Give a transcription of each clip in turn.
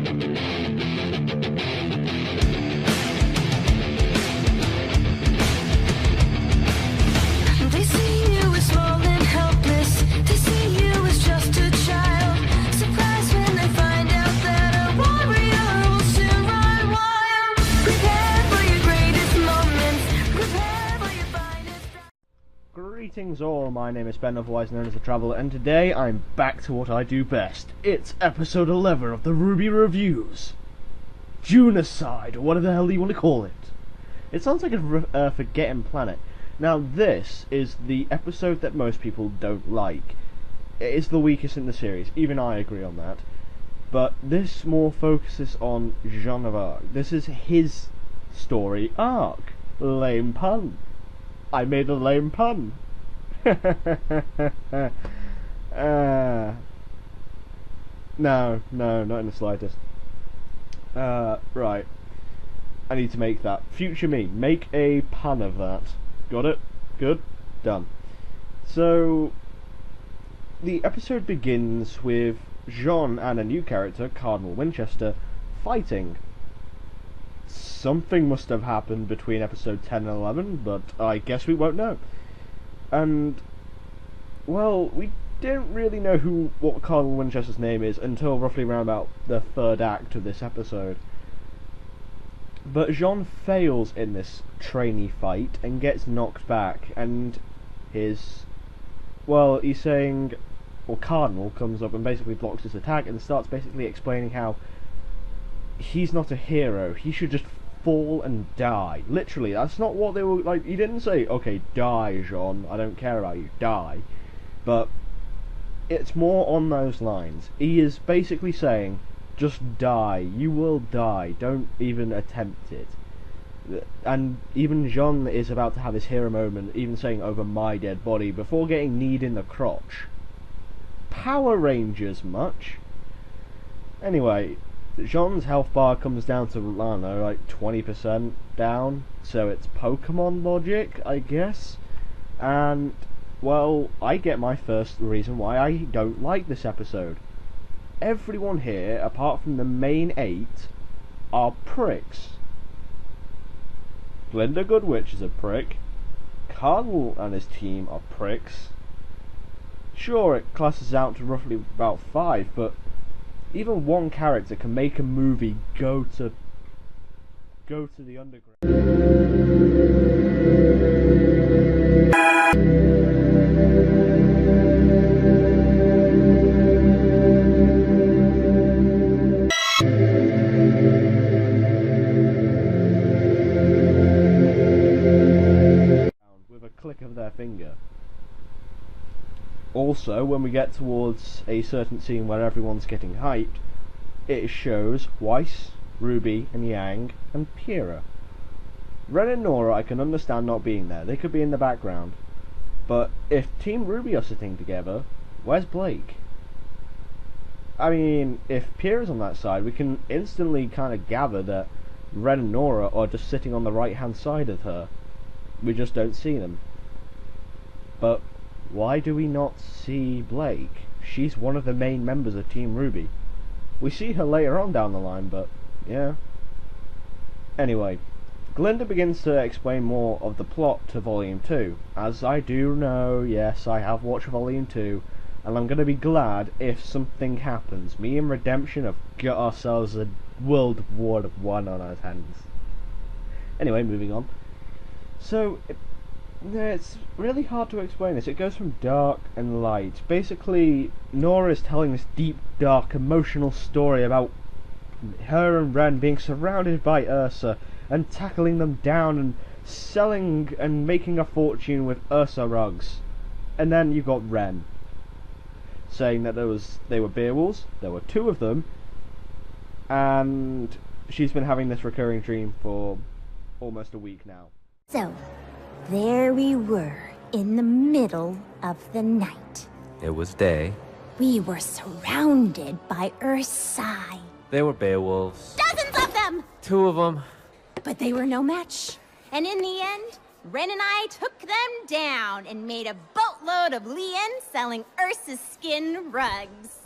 They see you as small and helpless. They see you as just a child. Surprised when they find out that a warrior will soon run wild. Prepare for your greatest moments. Prepare for your finest. Greetings all, my name is Ben, otherwise known as the Traveller, and today I'm back to what I do best. It's episode 11 of the RWBY Reviews. Jaunedicide, or whatever the hell you want to call it. It sounds like a forgetting planet. Now this is the episode that most people don't like. It is the weakest in the series, even I agree on that. But this more focuses on Jaunedice. This is his story arc. Lame pun. I made a lame pun. No, not in the slightest. Right. I need to make that. Future me, make a pun of that. Got it? Good? Done. So, the episode begins with Jean and a new character, Cardinal Winchester, fighting. Something must have happened between episode 10 and 11, but I guess we won't know. And, well, we didn't really know what Cardinal Winchester's name is until roughly around about the third act of this episode. But Jean fails in this trainee fight and gets knocked back, and he's saying, Cardinal comes up and basically blocks his attack and starts basically explaining how he's not a hero, he should just fall and die. Literally, that's not what they were like. He didn't say, okay, die, Jean, I don't care about you, die. But it's more on those lines. He is basically saying, just die, you will die, don't even attempt it. And even Jean is about to have his hero moment, even saying over my dead body, before getting kneed in the crotch. Power Rangers much? Anyway, Jean's health bar comes down to, I don't know, like 20% down, so it's Pokemon logic, I guess. And, well, I get my first reason why I don't like this episode. Everyone here, apart from the main 8, are pricks. Glinda Goodwitch is a prick. Cardinal and his team are pricks. Sure, it classes out to roughly about 5, but even one character can make a movie go to the underground. With a click of their finger. Also, when we get towards a certain scene where everyone's getting hyped, it shows Weiss, RWBY, and Yang, and Pyrrha. Ren and Nora I can understand not being there, they could be in the background. But if Team RWBY are sitting together, where's Blake? I mean, if Pyrrha's on that side, we can instantly kind of gather that Ren and Nora are just sitting on the right hand side of her. We just don't see them. But why do we not see Blake? She's one of the main members of Team RWBY. We see her later on down the line, but yeah. Anyway, Glinda begins to explain more of the plot to Volume 2. As I do know, yes, I have watched Volume 2, and I'm going to be glad if something happens. Me and Redemption have got ourselves a World War I on our hands. Anyway, moving on. So, it's really hard to explain this. It goes from dark and light. Basically, Nora is telling this deep, dark, emotional story about her and Ren being surrounded by Ursa and tackling them down and selling and making a fortune with Ursa rugs. And then you got Ren saying that they were Beowulfs, there were 2 of them, and she's been having this recurring dream for almost a week now. So, there we were, in the middle of the night. It was day. We were surrounded by Ursa. They were Beowulfs. Dozens of them! 2 of them. But they were no match. And in the end, Ren and I took them down and made a boatload of lien selling Ursa's skin rugs.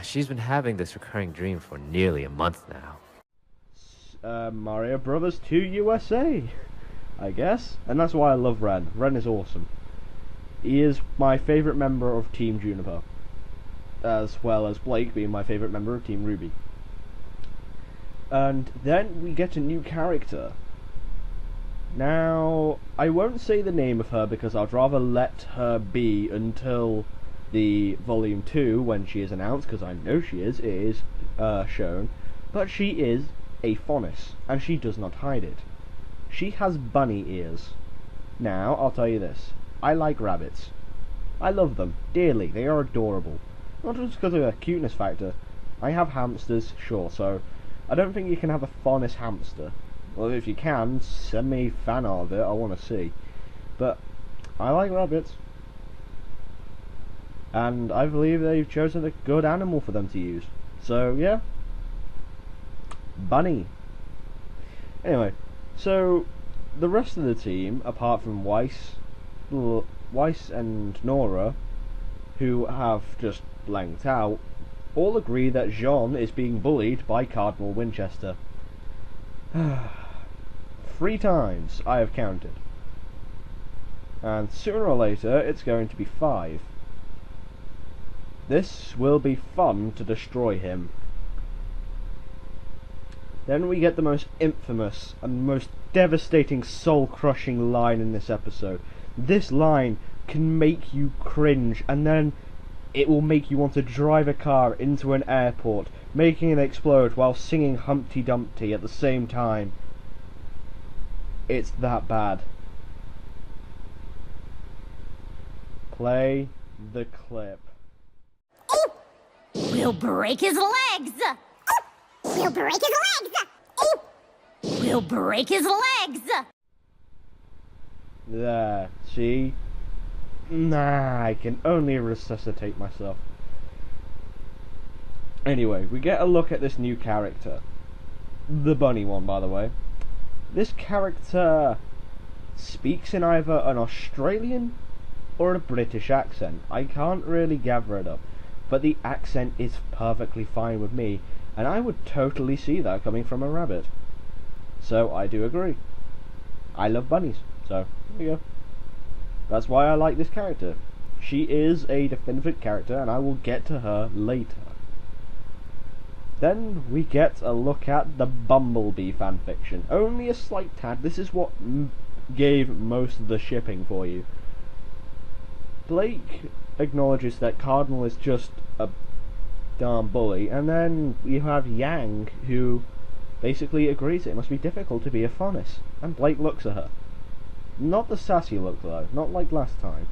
She's been having this recurring dream for nearly a month now. Mario Brothers 2 USA, I guess. And that's why I love Ren. Ren is awesome. He is my favourite member of Team Juniper, as well as Blake being my favourite member of Team RWBY. And then we get a new character. Now, I won't say the name of her because I'd rather let her be until the Volume 2, when she is announced, because I know she is shown. But she is a Faunus, and she does not hide it. She has bunny ears. Now, I'll tell you this. I like rabbits. I love them dearly. They are adorable. Not just because of their cuteness factor. I have hamsters, sure, so I don't think you can have a Faunus hamster. Well, if you can, send me fan art of it, I want to see. But I like rabbits. And I believe they've chosen a good animal for them to use. So, yeah. Bunny. Anyway, so the rest of the team, apart from Weiss and Nora, who have just blanked out, all agree that Jean is being bullied by Cardinal Winchester. 3 times I have counted. And sooner or later it's going to be 5. This will be fun to destroy him. Then we get the most infamous and most devastating soul-crushing line in this episode. This line can make you cringe, and then it will make you want to drive a car into an airport, making it explode while singing Humpty Dumpty at the same time. It's that bad. Play the clip. We'll break his legs! We'll break his legs! We'll break his legs! There, see? Nah, I can only resuscitate myself. Anyway, we get a look at this new character. The bunny one, by the way. This character speaks in either an Australian or a British accent. I can't really gather it up, but the accent is perfectly fine with me, and I would totally see that coming from a rabbit. So I do agree. I love bunnies, so there you go. That's why I like this character. She is a definitive character, and I will get to her later. Then we get a look at the Bumblebee fanfiction. Only a slight tad. This is what gave most of the shipping for you. Blake acknowledges that Cardinal is just a darn bully, and then you have Yang, who basically agrees it must be difficult to be a Faunus, and Blake looks at her. Not the sassy look though, not like last time.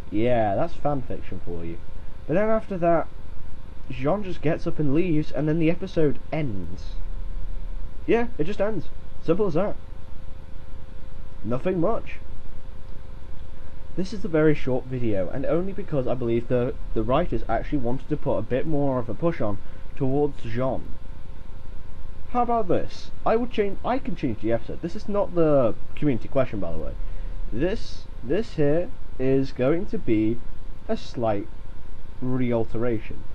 Yeah, that's fanfiction for you. But then after that, Jean just gets up and leaves, and then the episode ends. Yeah, it just ends. Simple as that. Nothing much. This is a very short video, and only because I believe the writers actually wanted to put a bit more of a push on towards Jean. How about this? I can change the episode. This is not the community question, by the way. This here is going to be a slight re-alteration.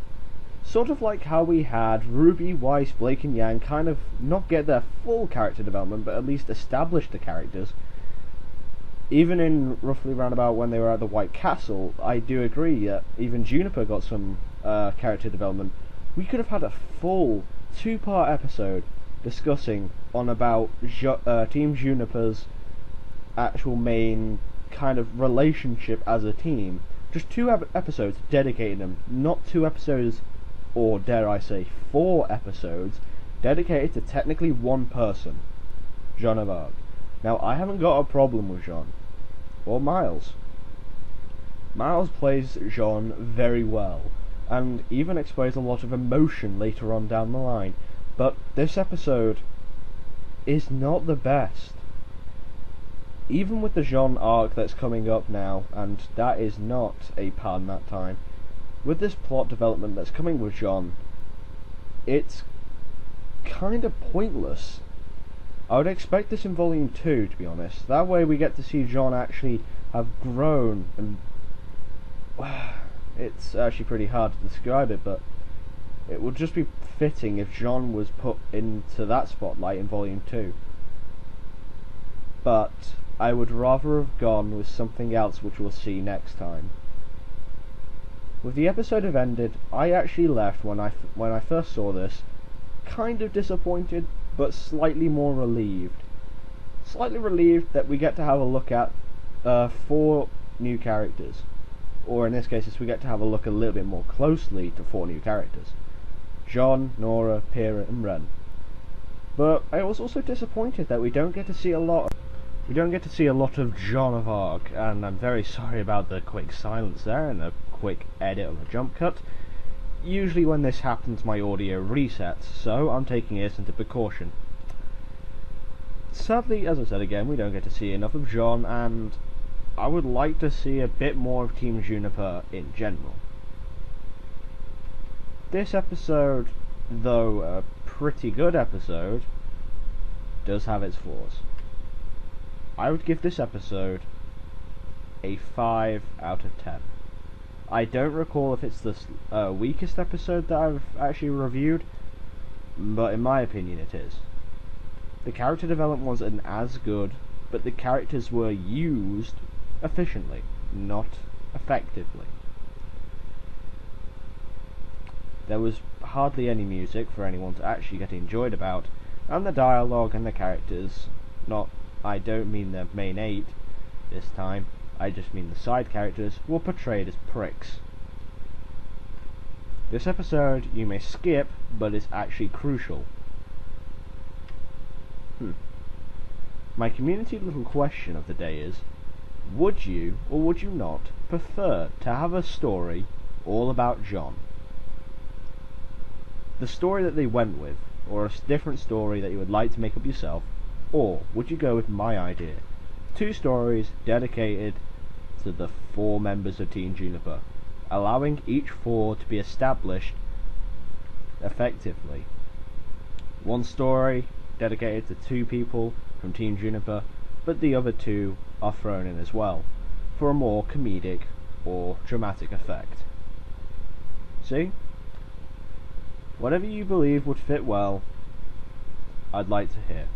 Sort of like how we had RWBY, Weiss, Blake and Yang kind of not get their full character development, but at least establish the characters. Even in roughly roundabout when they were at the White Castle, I do agree that even Juniper got some character development. We could have had a full 2-part episode discussing on about Team Juniper's actual main kind of relationship as a team. Just 2 episodes dedicating them, not 2 episodes, or dare I say 4 episodes, dedicated to technically one person, Jean of Arc. Now, I haven't got a problem with Jean, or Miles. Miles plays Jean very well, and even explains a lot of emotion later on down the line, but this episode is not the best. Even with the Jean arc that's coming up now, and that is not a pun that time, with this plot development that's coming with Jean, it's kind of pointless. I would expect this in Volume 2, to be honest. That way we get to see Jean actually have grown and It's actually pretty hard to describe it, but it would just be fitting if Jean was put into that spotlight in Volume 2. But I would rather have gone with something else, which we'll see next time. With the episode have ended, I actually left when I first saw this kind of disappointed, but slightly more relieved. Slightly relieved that we get to have a look at 4 new characters, or in this case, we get to have a look a little bit more closely to 4 new characters: John, Nora, Pyrrha, and Ren. But I was also disappointed that we don't get to see a lot of Joan of Arc, and I'm very sorry about the quick silence there and the quick edit of a jump cut. Usually when this happens my audio resets, so I'm taking this into precaution. Sadly, as I said again, we don't get to see enough of John, and I would like to see a bit more of Team Juniper in general. This episode, though a pretty good episode, does have its flaws. I would give this episode a 5 out of 10. I don't recall if it's the weakest episode that I've actually reviewed, but in my opinion it is. The character development wasn't as good, but the characters were used efficiently, not effectively. There was hardly any music for anyone to actually get enjoyed about, and the dialogue and the characters, I don't mean the main 8 this time, I just mean the side characters, were portrayed as pricks. This episode you may skip, but is actually crucial. My community little question of the day is, would you or would you not prefer to have a story all about John? The story that they went with, or a different story that you would like to make up yourself, or would you go with my idea? 2 stories dedicated to the 4 members of Team Juniper, allowing each 4 to be established effectively. 1 story dedicated to 2 people from Team Juniper, but the other 2 are thrown in as well, for a more comedic or dramatic effect. See? Whatever you believe would fit well, I'd like to hear.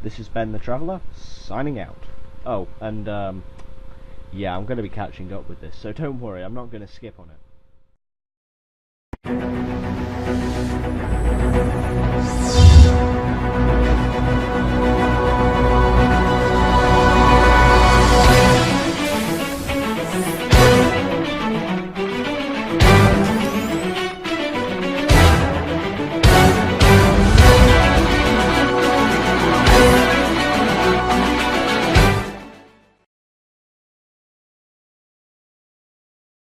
This is Ben the Traveller, signing out. Oh, and yeah, I'm going to be catching up with this, so don't worry, I'm not going to skip on it.